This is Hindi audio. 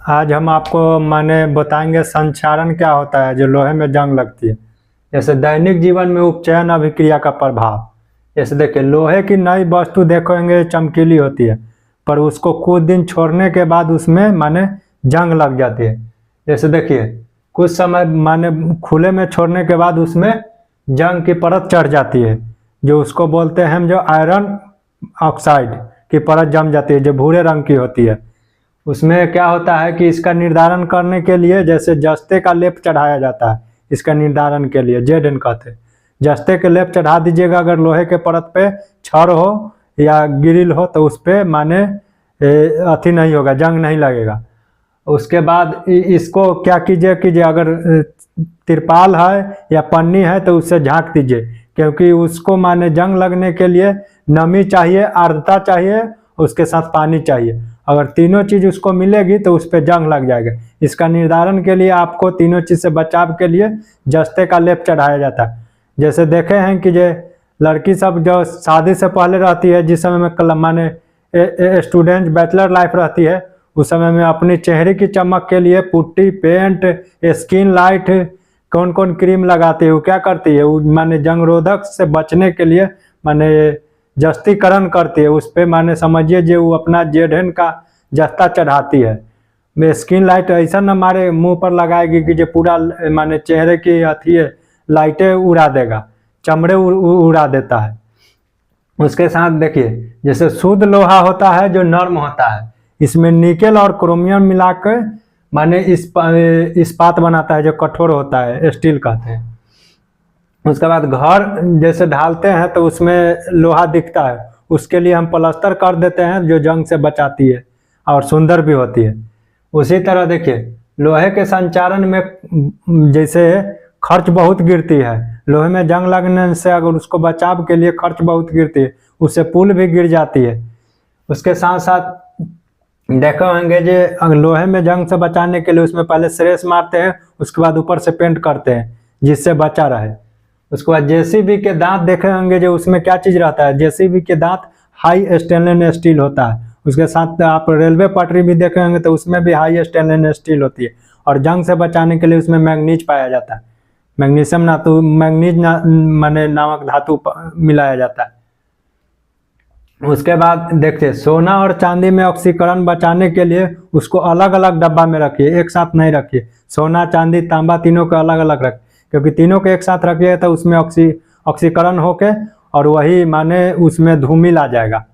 आज हम आपको माने बताएंगे संक्षारण क्या होता है जो लोहे में जंग लगती है। जैसे दैनिक जीवन में उपचयन अभिक्रिया का प्रभाव। जैसे देखिए लोहे की नई वस्तु देखेंगे चमकीली होती है, पर उसको कुछ दिन छोड़ने के बाद उसमें माने जंग लग जाती है। जैसे देखिए कुछ समय माने खुले में छोड़ने के बाद उसमें जंग की परत चढ़ जाती है, जो उसको बोलते हैं हम जो आयरन ऑक्साइड की परत जम जाती है, जो भूरे रंग की होती है। उसमें क्या होता है कि इसका निर्धारण करने के लिए जैसे जस्ते का लेप चढ़ाया जाता है। इसका निर्धारण के लिए जेड कहते हैं। जस्ते के लेप चढ़ा दीजिएगा अगर लोहे के परत पे छड़ हो या ग्रिल हो तो उस पर माने अथी नहीं होगा, जंग नहीं लगेगा। उसके बाद इसको क्या कीजिए अगर तिरपाल है या पन्नी है तो उससे झाँक दीजिए, क्योंकि उसको माने जंग लगने के लिए नमी चाहिए, आर्द्रता चाहिए, उसके साथ पानी चाहिए। अगर तीनों चीज उसको मिलेगी तो उस पर जंग लग जाएगा। इसका निर्धारण के लिए आपको तीनों चीज से बचाव के लिए जस्ते का लेप चढ़ाया जाता है। जैसे देखे हैं कि जो लड़की सब जो शादी से पहले रहती है, जिस समय में माने स्टूडेंट बैचलर लाइफ रहती है, उस समय में अपनी चेहरे की चमक के लिए पुट्टी, पेंट, स्किन लाइट, कौन कौन क्रीम लगाती है, वो क्या करती है, वो माने जंग रोधक से बचने के लिए माने जस्तीकरण करती है। उस पर माने समझिए जो वो अपना जेडन का जस्ता चढ़ाती है। में स्किन लाइट ऐसा न हमारे मुंह पर लगाएगी कि जो पूरा माने चेहरे की अथी है लाइटें उड़ा देगा, चमड़े उड़ा देता है। उसके साथ देखिए जैसे शुद्ध लोहा होता है जो नर्म होता है, इसमें निकेल और क्रोमियम मिलाकर माने इस्पात बनाता है जो कठोर होता है, स्टील कहते हैं। उसके बाद घर जैसे ढालते हैं तो उसमें लोहा दिखता है, उसके लिए हम प्लास्टर कर देते हैं जो जंग से बचाती है और सुंदर भी होती है। उसी तरह देखिए लोहे के संचारण में जैसे खर्च बहुत गिरती है, लोहे में जंग लगने से अगर उसको बचाव के लिए खर्च बहुत गिरती है, उससे पुल भी गिर जाती है। उसके साथ साथ देखे होंगे जो लोहे में जंग से बचाने के लिए उसमें पहले स्रेस मारते हैं, उसके बाद ऊपर से पेंट करते हैं जिससे बचा रहे। उसके बाद जेसीबी के दांत देखे होंगे जो उसमें क्या चीज रहता है, जेसीबी के दांत हाई स्टेनलेस स्टील होता है। उसके साथ आप रेलवे पटरी भी देखे होंगे तो उसमें भी हाई स्टेनलेस स्टील होती है। और जंग से बचाने के लिए उसमें मैग्नीज पाया जाता है, मैग्नीशियम ना तो मैग्नीज माने नामक धातु मिलाया जाता है। उसके बाद देखिए सोना और चांदी में ऑक्सीकरण बचाने के लिए उसको अलग अलग डब्बा में रखिए, एक साथ नहीं रखिए। सोना, चांदी, तांबा तीनों को अलग अलग रखिए, क्योंकि तीनों को एक साथ रखिए तो उसमें ऑक्सीकरण होके और वही माने उसमें धूमिल आ जाएगा।